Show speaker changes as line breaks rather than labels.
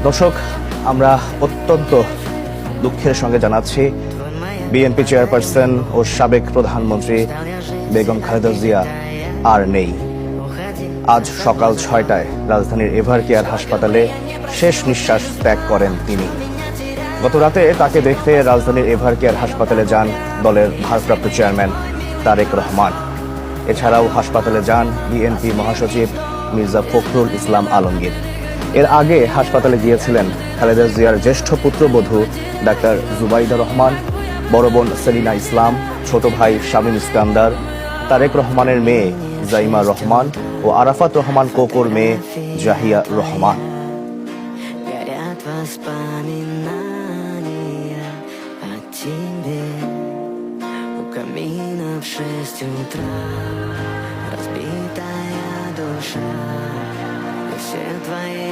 দর্শক, আমরা অত্যন্ত দুঃখের সঙ্গে জানাচ্ছি বিএনপি চেয়ারপারসন ও সাবেক প্রধানমন্ত্রী বেগম খালেদা জিয়া আর নেই। আজ সকাল 6টায় রাজধানীর এভারকেয়ার হাসপাতালে শেষ নিঃশ্বাস ত্যাগ করেন তিনি। গত রাতে তাকে দেখতে রাজধানীর এভারকেয়ার হাসপাতালে যান দলের ভারপ্রাপ্ত চেয়ারম্যান তারেক রহমান। এছাড়াও হাসপাতালে যান বিএনপি মহাসচিব মির্জা ফখরুল ইসলাম আলমগীর। এর আগে হাসপাতালে গিয়েছিলেন খালেদা জিয়ার জ্যেষ্ঠ পুত্রবধূ ডাক্তার জুবাইদা রহমান, বড় বোন সেলিনা ইসলাম, ছোট ভাই শামীম ইস্কান্দার, তারেক রহমানের মেয়ে জাইমা রহমান ও আরাফাত রহমান কোকোর মেয়ে জাহিয়া রহমান।
Разбитая душа, и все твои